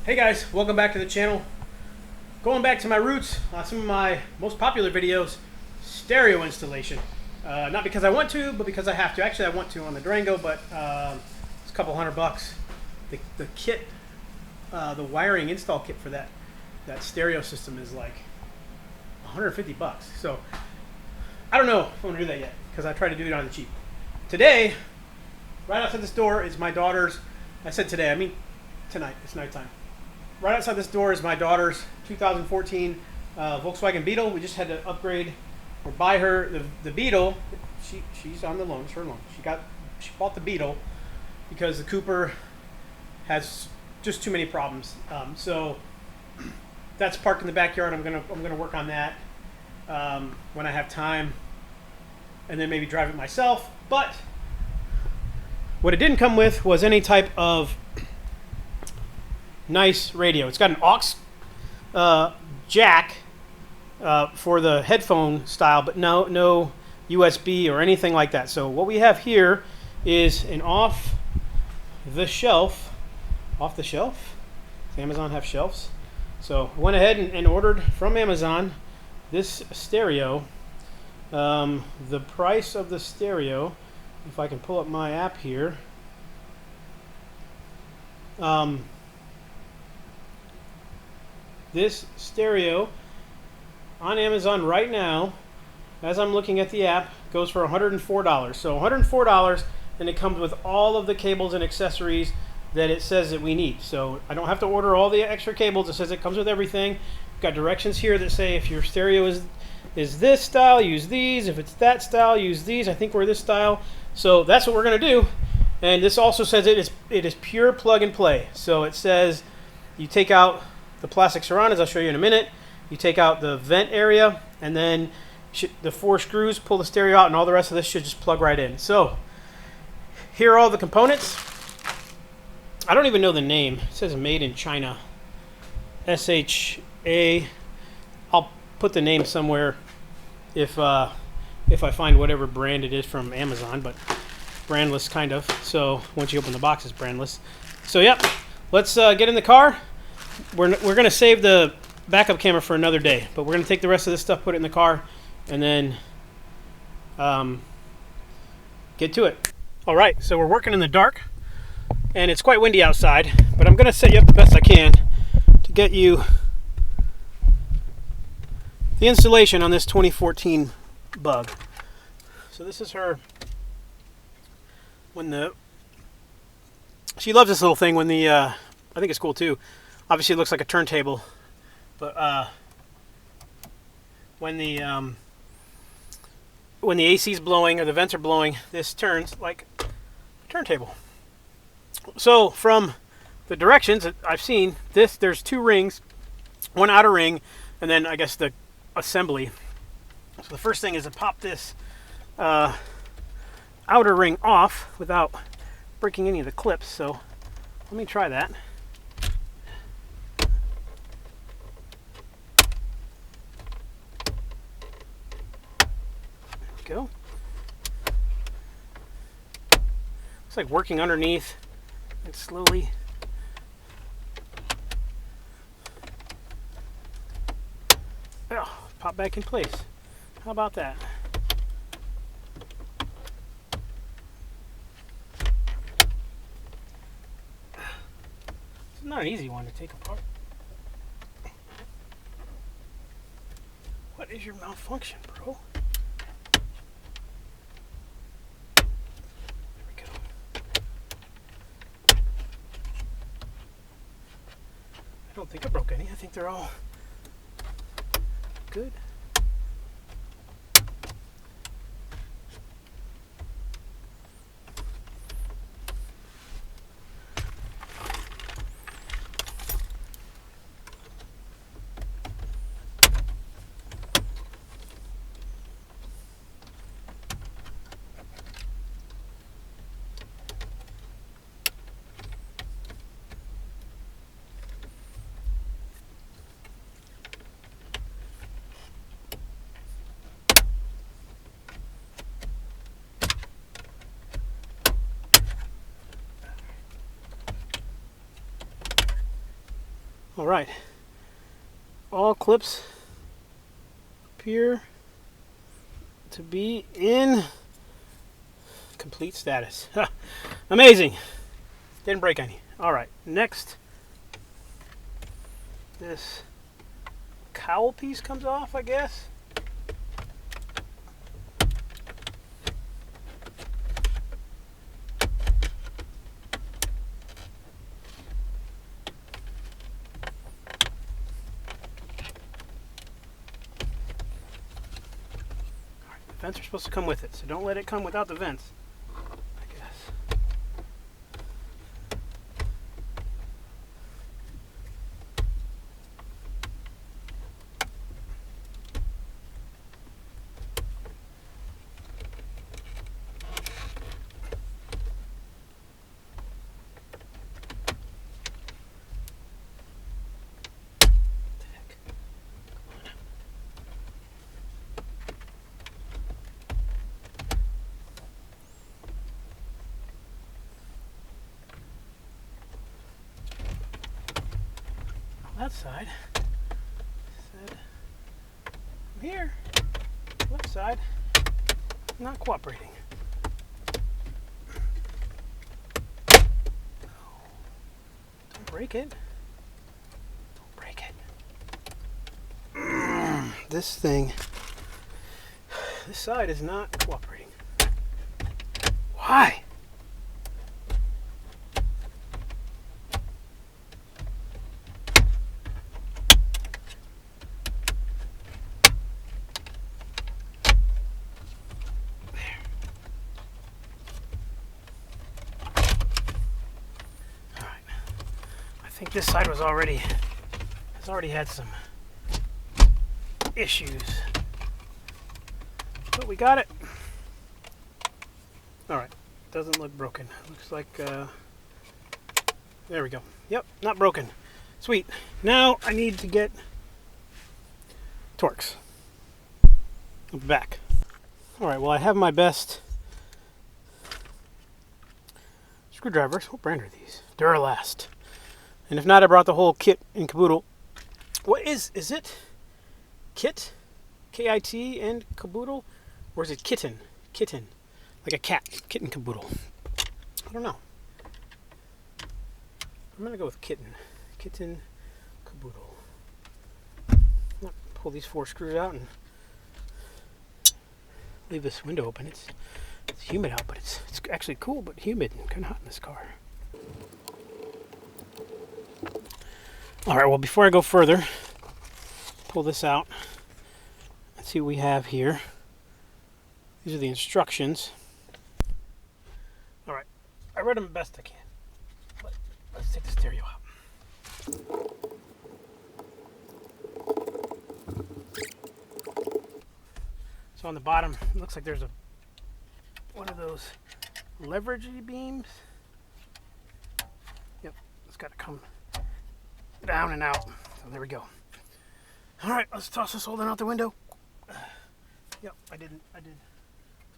Hey guys, welcome back to the channel. Going back to my roots, some of my most popular videos, stereo installation. Not because I want to, but because I have to. Actually, I want to on the Durango, but it's a couple $100. The kit, the wiring install kit for that stereo system is like $150. So I don't know if I want to do that yet because I try to do it on the cheap. Today, right outside this door is my daughter's. I said today, I mean tonight. It's nighttime. Right outside this door is my daughter's 2014 Volkswagen Beetle. We just had to upgrade or buy her the Beetle. She's on the loan. It's her loan. She bought the Beetle because the Cooper has just too many problems. So that's parked in the backyard. I'm gonna work on that when I have time, and then maybe drive it myself. But what it didn't come with was any type of nice radio. It's got an aux jack for the headphone style, but no USB or anything like that. So what we have here is an off the shelf. Does Amazon have shelves? So I went ahead and ordered from Amazon this stereo. The price of the stereo, if I can pull up my app here, this stereo on Amazon right now, as I'm looking at the app, goes for $104. So $104, and it comes with all of the cables and accessories that it says that we need. So I don't have to order all the extra cables. It says it comes with everything. Got directions here that say if your stereo is this style, use these. If it's that style, use these. I think we're this style. So that's what we're going to do. And this also says it is pure plug and play. So it says you take out the plastic surround, as I'll show you in a minute. You take out the vent area, and then the 4 screws pull the stereo out, and all the rest of this should just plug right in. So here are all the components. I don't even know the name. It says made in China. SHA. I'll put the name somewhere if I find whatever brand it is from Amazon, but brandless kind of. So once you open the box, it's brandless. So yeah, let's get in the car. We're going to save the backup camera for another day, but we're going to take the rest of this stuff, put it in the car, and then get to it. All right, so we're working in the dark, and it's quite windy outside, but I'm going to set you up the best I can to get you the installation on this 2014 Bug. So this is her she loves this little thing when I think it's cool too. Obviously it looks like a turntable, but when the AC is blowing or the vents are blowing, this turns like a turntable. So from the directions that I've seen, there's 2 rings, one outer ring, and then I guess the assembly. So the first thing is to pop this outer ring off without breaking any of the clips. So let me try that. Go. It's like working underneath and slowly. Oh, pop back in place. How about that? It's not an easy one to take apart. What is your malfunction, bro? I don't think I broke any. I think they're all good. All right. All clips appear to be in complete status. Amazing. Didn't break any. All right. Next, this cowl piece comes off, I guess. Vents are supposed to come with it, so don't let it come without the vents, I guess. That side said, I'm here. Left side, not cooperating. Don't break it. Don't break it. This thing, this side is not cooperating. Why? I think this side has already had some issues, but we got it. All right, doesn't look broken. Looks like there we go. Yep, not broken. Sweet. Now I need to get Torx. I'll be back. All right. Well, I have my best screwdrivers. What brand are these? Duralast. And if not, I brought the whole kit and caboodle. What is it? Kit? K-I-T and caboodle? Or is it kitten? Kitten. Like a cat. Kitten caboodle. I don't know. I'm going to go with kitten. Kitten caboodle. I'll pull these 4 screws out and leave this window open. It's humid out, but it's actually cool, but humid and kind of hot in this car. All right, well, before I go further, pull this out. Let's see what we have here. These are the instructions. All right, I read them best I can. But let's take the stereo out. So on the bottom, it looks like there's one of those leveragey beams. Yep, it's got to come down and out. So there we go. All right, let's toss this whole thing out the window. Yep, I did. It's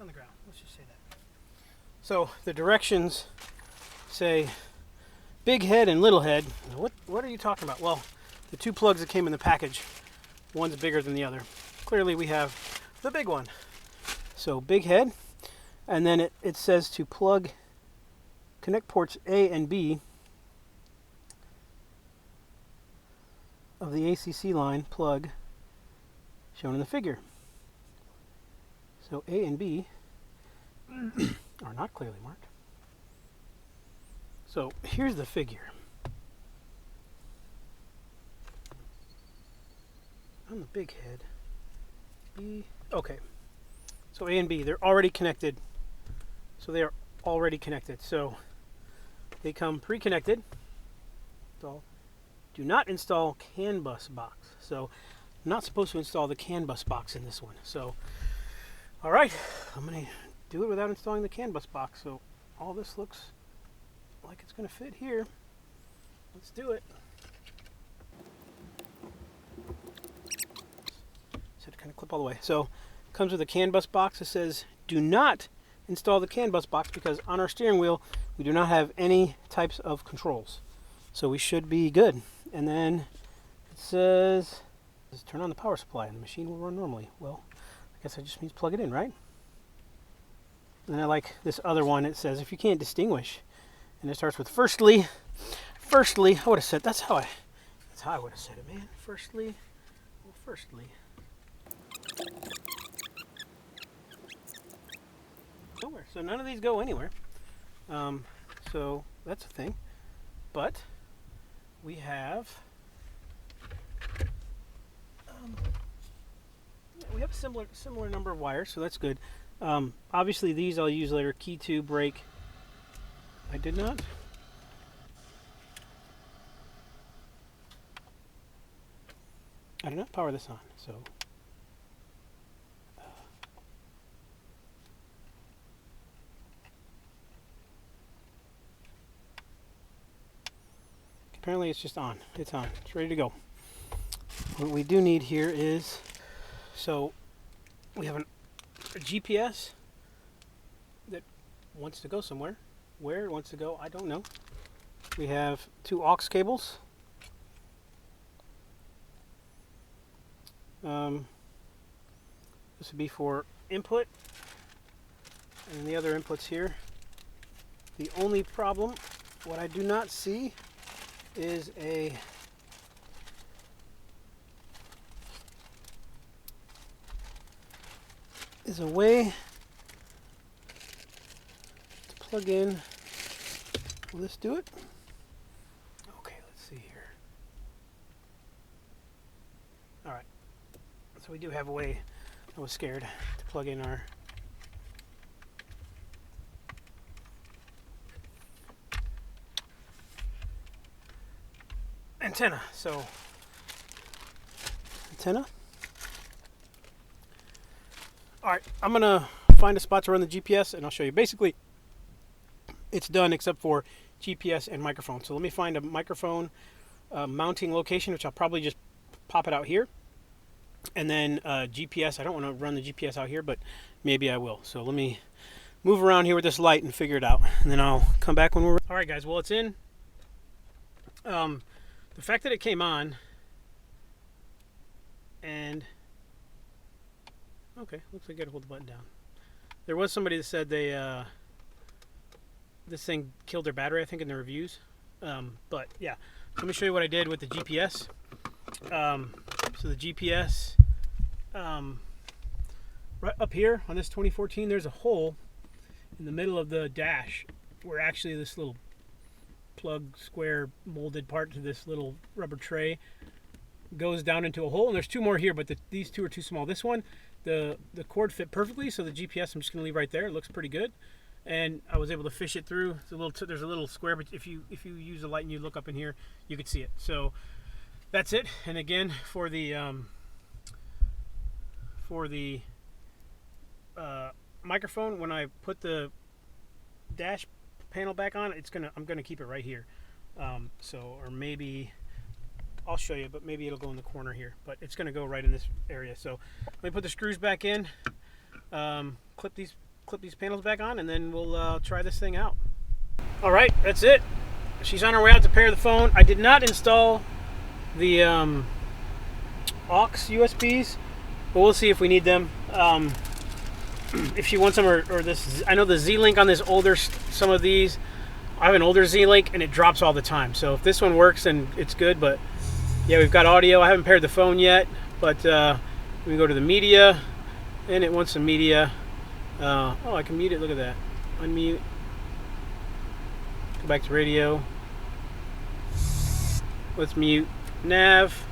on the ground. Let's just say that. So the directions say big head and little head. What are you talking about? Well, the 2 plugs that came in the package, one's bigger than the other. Clearly we have the big one. So big head, and then it says to connect ports A and B of the ACC line plug shown in the figure. So A and B are not clearly marked. So here's the figure. On the big head, B, okay. So A and B, they're already connected. So they are already connected. So they come pre-connected. Do not install CAN bus box. So I'm not supposed to install the CAN bus box in this one. So, all right, I'm going to do it without installing the CAN bus box. So all this looks like it's going to fit here. Let's do it. So to kind of clip all the way. So it comes with a CAN bus box that says do not install the CAN bus box because on our steering wheel we do not have any types of controls. So we should be good. And then it says turn on the power supply and the machine will run normally. Well, I guess that just means plug it in, right? And then I like this other one. It says if you can't distinguish, and it starts with firstly, I would have said that's how I would have said it, man. Firstly. Nowhere. So none of these go anywhere. So that's a thing. But we have a similar number of wires, so that's good. Obviously these I'll use later. Key 2, brake. I did not. I did not power this on, so apparently it's just on. It's on. It's ready to go. What we do need here is, so we have a GPS that wants to go somewhere. Where it wants to go, I don't know. We have 2 aux cables. This would be for input, and the other inputs here. The only problem, what I do not see, is a way to plug in. Will this do it? Okay, let's see here. All right. So we do have a way. I was scared to plug in our antenna. So antenna. All right, I'm gonna find a spot to run the GPS, and I'll show you. Basically, it's done except for GPS and microphone. So let me find a microphone mounting location, which I'll probably just pop it out here. And then GPS, I don't want to run the GPS out here, but maybe I will. So let me move around here with this light and figure it out. And then I'll come back when we're... All right, guys, well, it's in. The fact that it came on, and... Okay, looks like I gotta hold the button down. There was somebody that said they... this thing killed their battery, I think, in the reviews. But, yeah. So let me show you what I did with the GPS. So the GPS, right up here on this 2014, there's a hole in the middle of the dash where actually this little plug square molded part to this little rubber tray goes down into a hole. And there's 2 more here, but these 2 are too small. This one, the cord fit perfectly, so the GPS I'm just going to leave right there. It looks pretty good. And I was able to fish it through. There's a little square, but if you use a light and you look up in here, you could see it. So that's it. And again, for the microphone, when I put the dash panel back on, I'm gonna keep it right here. Or maybe I'll show you, but maybe it'll go in the corner here. But it's gonna go right in this area. So let me put the screws back in, clip these panels back on, and then we'll try this thing out. All right, that's it. She's on her way out to pair the phone. I did not install the aux USBs, but we'll see if we need them. If she wants them, or this, I know the Z-Link on this older, some of these, I have an older Z-Link and it drops all the time. So if this one works, then it's good. But yeah, we've got audio. I haven't paired the phone yet, but we go to the media, and it wants some media. Oh, I can mute it. Look at that. Unmute. Go back to radio. Let's mute. Nav,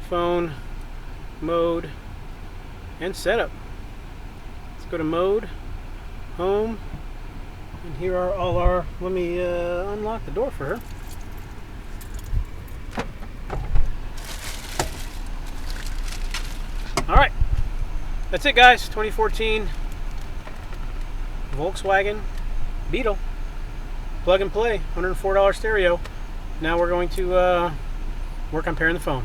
phone, mode, and setup. Let's go to mode, home, and here are all our... Let me unlock the door for her. All right, that's it, guys. 2014 Volkswagen Beetle, plug and play, $104 stereo. Now we're going to work on pairing the phone.